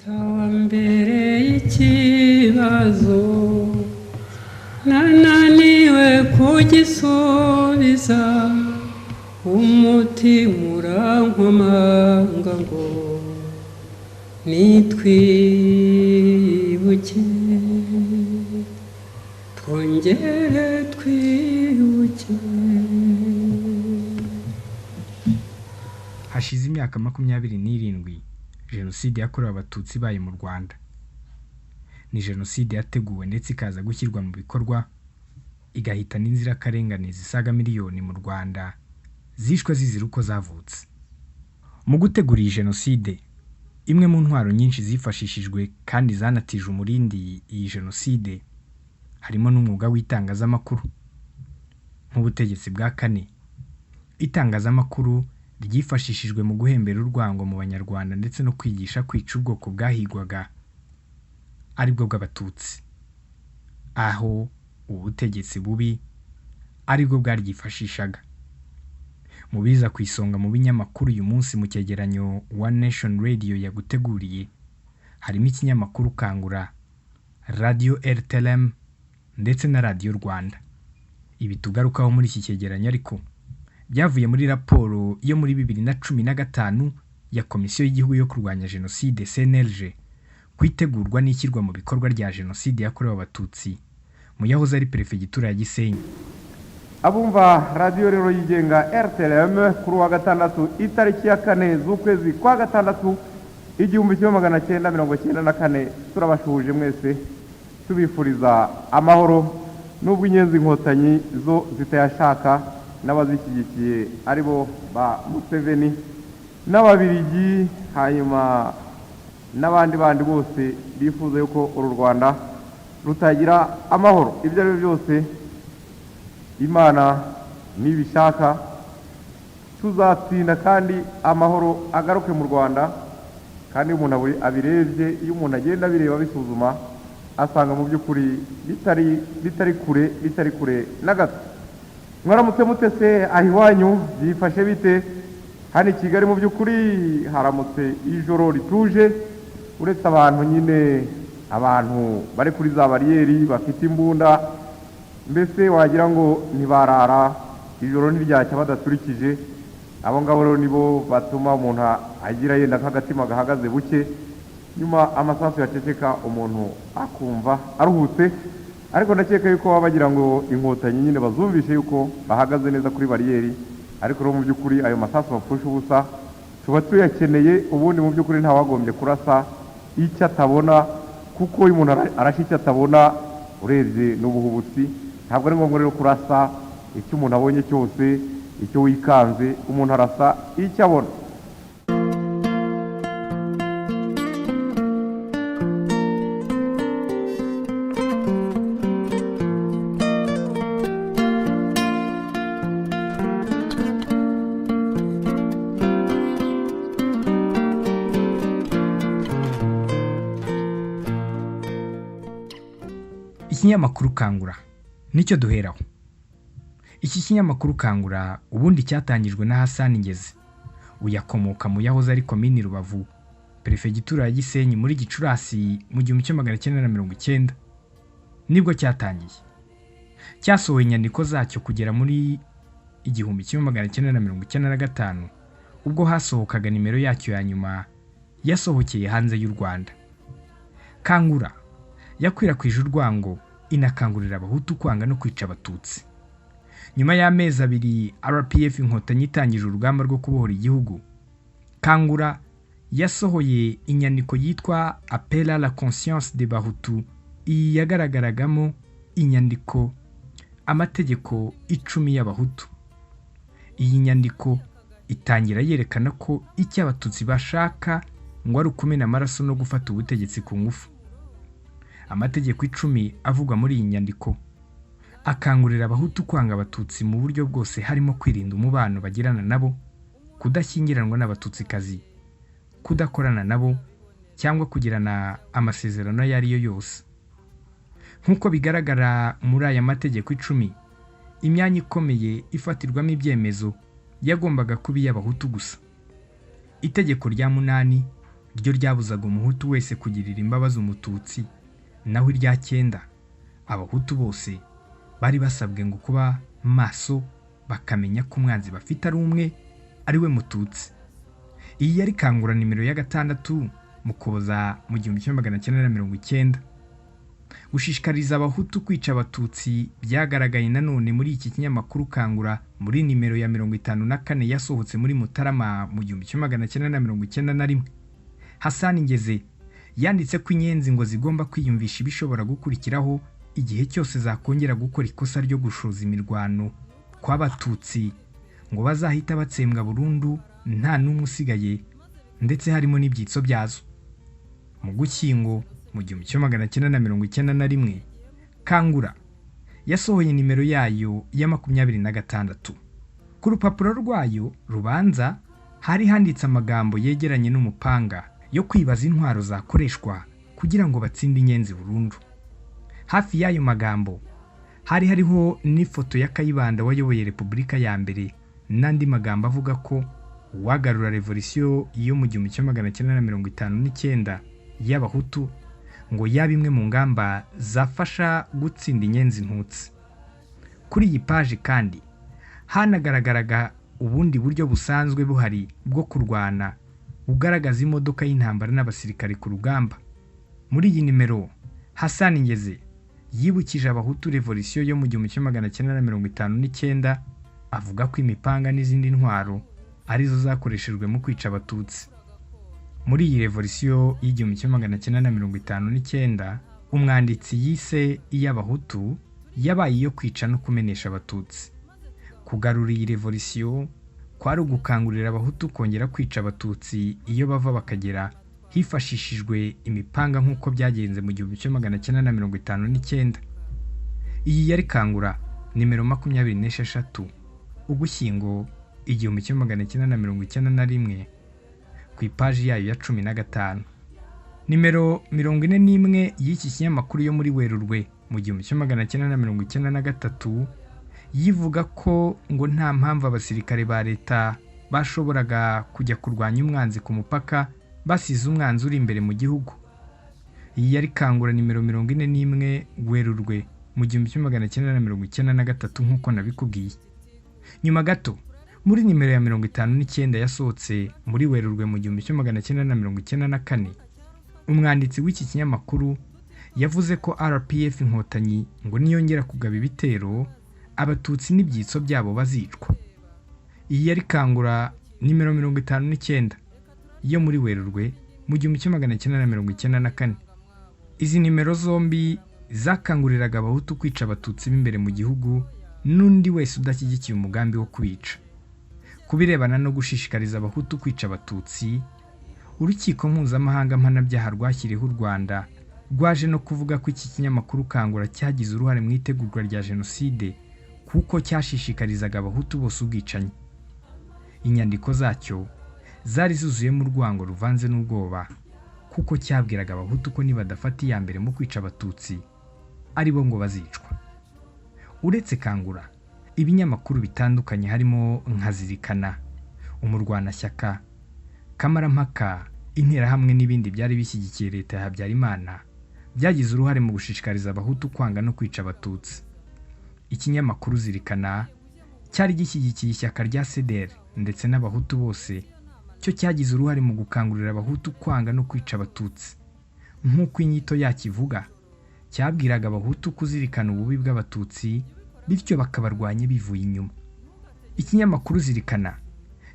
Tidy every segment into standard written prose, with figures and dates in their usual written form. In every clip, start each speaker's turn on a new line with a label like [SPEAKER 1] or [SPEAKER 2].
[SPEAKER 1] mbere y'ikibazo nananiwe kugisubiza umutima urankomanga ngo nitwibuke twongere twibuke.
[SPEAKER 2] Hashize imyaka 27 Jenoside yakorewe Abatutsi baye mu Rwanda. Ni Jenoside yateguwe ndetse ikaza gushyirwa mu bikorwa igahitana inzirakarengane zisaga miliyoni mu Rwanda zishwe zizira uko zavutse. Mu gutegura iyi Jenoside, imwe mu ntwaro nyinshi zifashishijwe kandi zanatije umurindi iyi Jenoside harimo n'umwuga w'itangazamakuru. Mu butegetsi bwa kane, itangazamakuru ryifashishijwe mu guhembera urwango mu Banyarwanda ndetse no kwigisha kwica ubwoko bwahigwaga aribwo bw'Abatutsi, aho ubutegetsi bubi aribwo bwaryifashishaga. Mu biza ku isonga mu binyamakuru uyu munsi mu cyegeranyo One Nation Radio yaguteguriye harimo ikinyamakuru Kangura, Radio RTLM ndetse na Radio Rwanda. Ibi tugarukaho muri iki cyegeranyo ariko byavuye muri raporo yo muri 2015 ya Komisiyo y'Igihugu yo kurwanya Jenoside CNLG kwitegurwa n'ishyirwa mu bikorwa rya Jenoside yakorewe Abatutsi mu yahoze ari Perefegitura ya Gisenyi.
[SPEAKER 3] Abumva radio rero yigenga RTLM kuri wa gatandatu itariki ya 4 z'ukwezi kwa gatandatu 1994 turabashuje mwese tubifuriza amahoro n'ubwo inyenzi inkotanyi zo zitayashaka n'abazishyigikiye aribo ba Museveni n'ababirigi hanyuma n'abandi bose bifuza yuko uru Rwanda rutagira amahoro. Ibyo ari byose Imana nibishaka tuzatsinda kandi amahoro agaruke mu Rwanda. Kandi umuntu abirebye, iyo umuntu agenda bireba bisuzuma asanga mu by'ukuri bitari kure na gato. Mwaramutse mutese ahiwanyu byifashe bite? Hani Kigali mu by'ukuri haramutse ijoro rituje, uretse abantu nyine abantu bari kuri za bariyeri bafite imbunda, mbese wagira ngo ntibarara ijoro ntiryacya badaturikije. Abo ngabo rero nibo batuma umuntu agira yenda nk'agatima gahagaze buke, nyuma amasasu yaceceka umuntu akumva aruhutse. Ariko ndakeka yuko baba bagira ngo inkotanyi nyine bazumvishe yuko bahagaze neza kuri bariyeri, ariko rero mu by'ukuri ayo masasu bapfusha ubusa tuba tuyakeneye. Ubundi mu by'ukuri nta wagombye kurasa icyo atabona, kuko uyu muntu arashe icyo atabona urebye n'ubuhubutsi. Ntabwo ari ngombwa rero kurasa icyo umuntu abonye cyose, icyo wikanze umuntu arasa icyo abona.
[SPEAKER 2] Ikinyamakuru Kangura nicyo duheraho. Iki kinyamakuru Kangura ubundi cyatangijwe na Hassan Ngeze, uyakomoka mu yahoze ari komini Rubavu, Perefegitura ya Gisenyi muri Gicurasi mu 1990. Nibwo cyatangiye. Cyasohoye inyandiko zacyo kugera muri 1995 ubwo hasohokaga nimero yacyo ya nyuma yasohokeye hanze y'u Rwanda. Kangura yakwirakwije urwango inakangurira Abahutu kwanga no kwica Abatutsi. Nyuma y'amezi 2 RPF inkotanyi itangije urugamba rwo kubohora igihugu, Kangura yasohoye inyandiko yitwa Appel à la conscience des Bahutu. Iyi yagaragaragamo inyandiko amategeko 10 y'Abahutu. Iyi nyandiko itangira yerekana ko icyo Abatutsi bashaka ngo ari ukumena amaraso no gufata ubutegetsi ku ngufu. Amategeko 10 avugwa muri iyi nyandiko akangurira Abahutu kwanga Abatutsi mu buryo bwose, harimo kwirinda umubano bagirana nabo, kudashyingiranwa n'Abatutsikazi, kudakorana nabo cyangwa kugirana amasezerano yari yo yose. Nkuko bigaragara muri aya mategeko 10, imyanya ikomeye ifatirwamo ibyemezo yagombaga kuba iy'Abahutu gusa. Itegeko rya 8 ryo ryabuzaga umuhutu wese kugirira imbabazi umututsi, naho irya 9 abahutu bose bari basabwe ngo kuba maso bakamenya ko umwanzi bafite ari umwe, ari we mututsi. Iyi yari kangura nimero ya 6 mu Kuboza mu 1990. Gushishikariza abahutu kwica abatutsi byagaragaye nanone muri iki kinyamakuru Kangura muri nimero ya 54 yasohotse muri Mutarama mu 1991. Hasani Ngeze yanditse ko inyenzi ngo zigomba kwiyumvisha ibishobora gukurikiraho igihe cyose zakongera gukora ikosa ryo gushoza imirwano kw'abatutsi, ngo bazahita batsembwa burundu nta n'umwe usigaye, ndetse harimo n'ibyitso byazo. Mu Gushyingo mu 1991 Kangura yasohoye nimero yayo ya 26. Ku rupapuro rwayo rubanza hari handitse amagambo yegeranye n'umupanga yo kwibaza intwaro zakoreshwa kugira ngo batsinde inyenzi burundu. Hafi y'ayo magambo hari hariho n'ifoto ya Kayibanda wayoboye Repubulika ya mbere, n'andi magambo avuga ko uwagarura revolisiyo yo mu 1959 y'abahutu ngo yaba imwe mu ngamba zafasha gutsinda inyenzi ntutsi. Kuri iyi paji kandi hanagaragaraga ubundi buryo busanzwe buhari bwo kurwana bugaragaza imodoka y'intambara n'abasirikare ku rugamba. Muri iyi nimero Hasani Ngeze yibukije abahutu revolisiyo yo mu 1959 avuga ko imipanga n'izindi ntwaro arizo zakoreshejwe mu kwica abatutsi. Muri iyi revolisiyo y'1959 umwanditsi yise iy'abahutu yabaye iyo kwica no kumenesha abatutsi. Kugarura iyi revolisiyo kwari ugukangurira abahutu kongera kwica abatutsi iyo bava bakagera hifashishijwe imipanga nk'uko byagenze mu 1959. Iyi yari Kangura nimero 26 Ugushyingo 1991 ku ipaji yayo ya 15. Nimero 41 y'iki kinyamakuru yo muri Werurwe mu 1993 yivuga ko ngo nta mpamvu abasirikare ba leta bashoboraga kujya kurwanya umwanzi ku mupaka basize umwanzi uri imbere mu gihugu. Iyi yari Kangura nimero 41 Werurwe mu 1993 nk'uko nabikubwiye. Nyuma gato muri nimero ya 59 yasohotse muri Werurwe mu 1994 umwanditsi w'iki kinyamakuru yavuze ko RPF Inkotanyi ngo niyongera kugaba ibitero abatutsi n'ibyitso byabo bazicwa. Iyi yari Kangura nimero 59 yo muri Werurwe mu 1994. Izi nimero zombi zakanguriraga abahutu kwica abatutsi b'imbere mu gihugu n'undi wese udashyigikiye umugambi wo kwica. Kubirebana no gushishikariza abahutu kwica abatutsi, urukiko mpuzamahanga mpanabyaha rwashyiriyeho u Rwanda rwaje no kuvuga ko iki kinyamakuru Kangura cyagize uruhare mu itegurwa rya Jenoside kuko cyashishikarizaga abahutu bose ubwicanyi. Inyandiko zacyo zari zuzuyemo urwango ruvanze n'ubwoba kuko cyabwiraga abahutu ko nibadafata iya mbere mu kwica abatutsi ari bo ngo bazicwa. Uretse Kangura, ibinyamakuru bitandukanye harimo nka Zirikana, Umurwanashyaka, Kamarampaka, Interahamwe n'ibindi byari bishyigikiye leta ya Habyarimana byagize uruhare mu gushishikariza abahutu kwanga no kwica abatutsi. Ikinyamakuru Zirikana cyari gishyigikiye ishyaka rya CDR ndetse n'abahutu bose, cyo cyagize uruhare mu gukangurira abahutu kwanga no kwica abatutsi. Nk'uko inyito yakivuga, cyabwiraga abahutu kuzirikana ububi bw'abatutsi bityo bakabarwanya bivuye inyuma. Ikinyamakuru Zirikana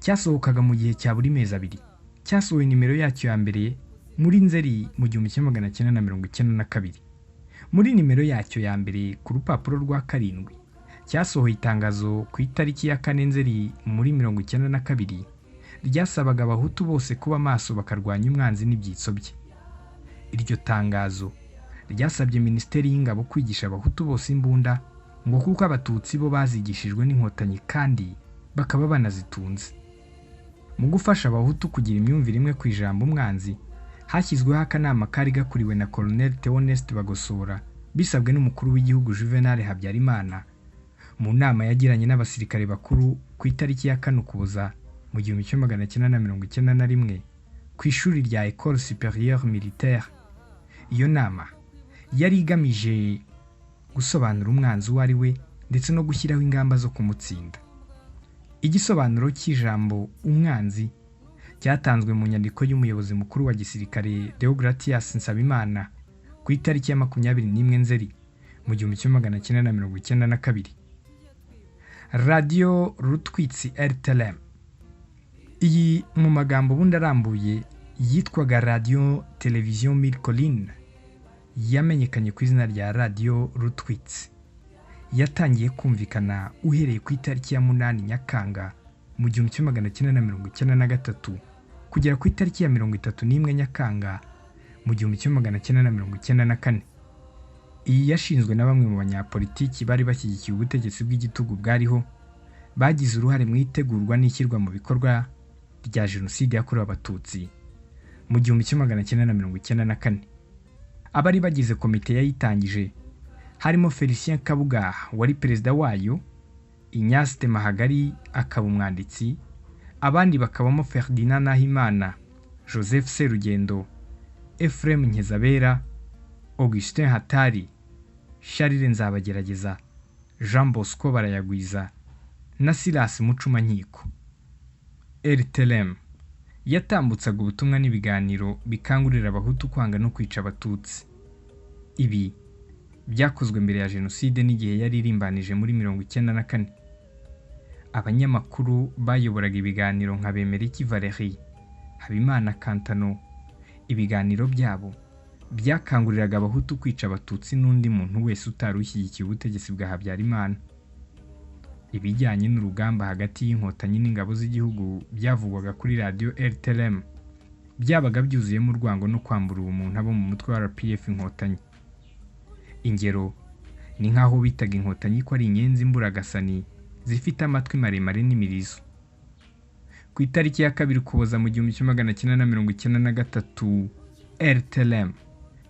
[SPEAKER 2] cyasohokaga mu gihe cya buri mezi abiri. Cyasohoye nimero yacyo ya mbere muri Nzeri mu 1992. Muri nimero yacyo ya mbere ku rupapuro rwa 7 cyasohoye itangazo ku itariki ya 4 Nzeri muri 1992 ryasabaga abahutu bose kuba maso bakarwanya umwanzi n'ibyitso bye. Iryo tangazo ryasabye Minisiteri y'Ingabo kwigisha abahutu bose imbunda ngo kuko abatutsi bo bazigishijwe n'inkotanyi kandi bakaba banazitunze. Mu gufasha abahutu kugira imyumvire imwe ku ijambo umwanzi, hashyizweho akanama kari gakuriwe na Colonel Theoneste Bagosora bisabwe n'umukuru w'igihugu Juvenal Habyarimana mu nama yagiranye n'abasirikare bakuru ku itariki ya 4 Ukuboza mu 1991 ku ishuri rya École Supérieure Militaire. Iyo nama yari igamije gusobanura umwanzi uwo ari we ndetse no gushyiraho ingamba zo kumutsinda. Igisobanuro cy'ijambo umwanzi cyatanzwe mu nyandiko y'umuyobozi mukuru wa gisirikare Deogratias Nsabimana ku itariki ya 21 Nzeri mu 1992. Radio Rutwitsi RTLM, iyi mu magambo bundi arambuye yitwaga Radio Television Mille Collines, yamenyekanye ku izina rya Radio Rutwitsi. Yatangiye kumvikana uhereye ku itariki ya 8 Nyakanga mu 1993 kugera ku itariki ya 31 Nyakanga mu 1994. Iyi yashinzwe na bamwe mu banyapolitiki bari bashyigikiye ubutegetsi bw'igitugu bwariho, bagize uruhare mu itegurwa n'ishyirwa mu bikorwa rya Jenoside yakorewe Abatutsi mu 1994. Abari bagize komite yayitangije harimo Felicien Kabuga wari perezida wayo, Ignace Mahagari akaba umwanditsi, abandi bakabamo Ferdinand Nahimana, Joseph Serugendo, Ephraim Nkezabera, Augustin Hatari, Charles Nzabagerageza, Jean Bosco Barayagwiza na Silas Mucumankiko. RTLM yatambutsaga ubutumwa n'ibiganiro bikangurira abahutu kwanga no kwica abatutsi. Ibi byakozwe mbere ya Jenoside n'igihe yari irimbanije muri 1994. Abanyamakuru bayoboraga ibiganiro nka Bemeriki Valerie, Habimana Kantano. Ibiganiro byabo byakanguriraga abahutu kwica abatutsi n'undi muntu wese utarushyigikiye ubutegetsi bwa Habyarimana. Ibijyanye n'urugamba hagati y'inkotanyi n'ingabo z'igihugu byavugwaga kuri Radio RTLM byabaga byuzuyemo urwango no kwambura umuntu abo mu mutwe wa RPF Inkotanyi. Ingero ni nkaho bitaga inkotanyi ko ari inyenzi mburagasani zifite amatwi maremare n'imirizo. Ku itariki ya 2 Ukuboza mu 1993, RTLM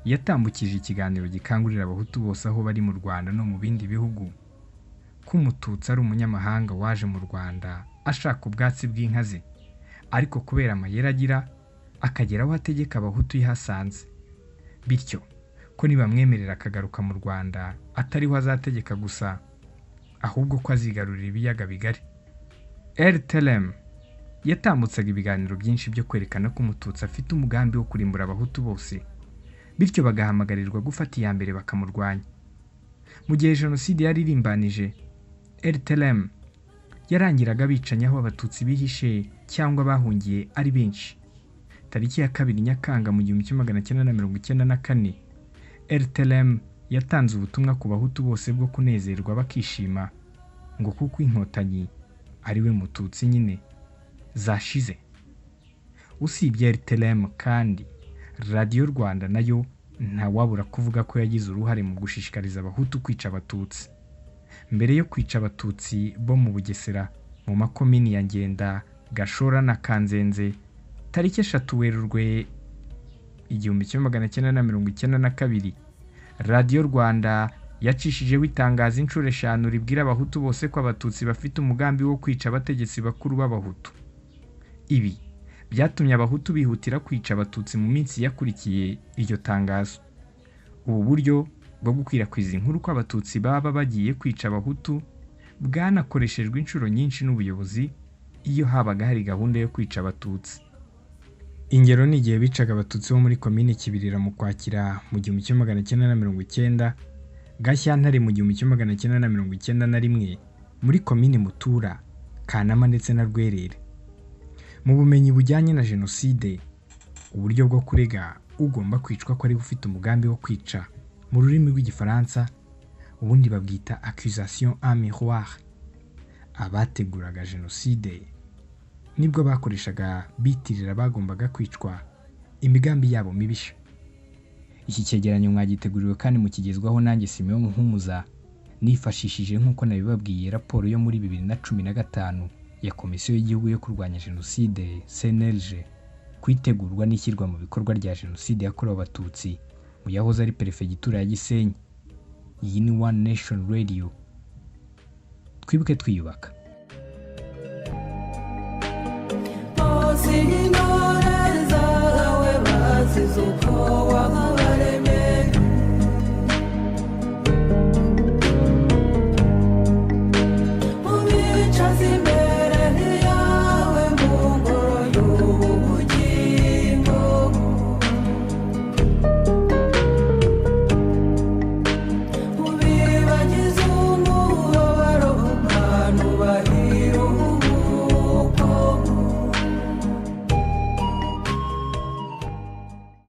[SPEAKER 2] yatambukije ikiganiro gikangurira abahutu bose aho bari mu Rwanda no mu bindi bihugu ko Umututsi ari umunyamahanga waje mu Rwanda ashaka ubwatsi bw'inka ze, ariko kubera amayeri agira akageraho ategeka abahutu yihasanze, bityo ko nibamwemerera akagaruka mu Rwanda atariho azategeka gusa ahubwo ko azigarurira ibiyaga bigari. RTLM yatambutsaga ibiganiro byinshi byo kwerekana ko Umututsi afite umugambi wo kurimbura abahutu bose, bityo bagahamagarirwa gufata iya mbere bakamurwanya. Mu gihe Jenoside yari irimbanije, RTLM yarangiraga bicanya aho abatutsi bihishe cyangwa bahungiye ari benshi. Tariki ya 2 Nyakanga mu 1994, RTLM yatanze ubutumwa ku bahutu bose bwo kunezerwa bakishima ngo kuko inkotanyi ari we Mututsi nyine zashize. Usibye RTLM kandi Radio Rwanda nayo ntawabura kuvuga ko yagize uruhare mu gushishikariza abahutu kwica abatutsi. Mbere yo kwica abatutsi bo mu Bugesera mu makomini ya Ngenda, Gashora na Kanzenze, tariki 3 Werurwe 1992, Radio Rwanda yacishijeho itangazo inshuro 5 ribwira abahutu bose ko abatutsi bafite umugambi wo kwica abategetsi bakuru b'abahutu. Ibi byatumye abahutu bihutira kwica abatutsi mu minsi yakurikiye iryo tangazo. Ubu buryo bwo gukwirakwiza inkuru ko abatutsi baba bagiye kwica abahutu bwanakoreshejwe inshuro nyinshi n'ubuyobozi iyo habaga hari gahunda yo kwica abatutsi. Ingero ni igihe bicaga abatutsi bo muri komini Kibirira mu Kwakira mu 1990, Gashyantare mu 1991, muri komini Mutura, Kanama ndetse na Rwerere. Mu bumenyi bujyanye na Jenoside, uburyo bwo kurega ugomba kwicwa ko ari ufite umugambi wo kwica mu rurimi rw'igifaransa ubundi babwita accusation en miroir. Abateguraga Jenoside nibwo bakoreshaga bitirira bagombaga kwicwa imigambi yabo mibisha. Iki cyegeranyo mwagiteguriwe kandi mukigezwaho nanjye Simeon Muhumuza nifashishije nk'uko nabibabwiye raporo yo muri 2015 ya Komisiyo y'Igihugu yo kurwanya Jenoside CNLG kwitegurwa n'ishyirwa mu bikorwa rya Jenoside yakorewe Abatutsi mu yahoze ari Perefegitura ya Gisenyi. Iyi ni One Nation Radio. Twibuke twiyubaka.
[SPEAKER 4] Singing wasize uko wabaye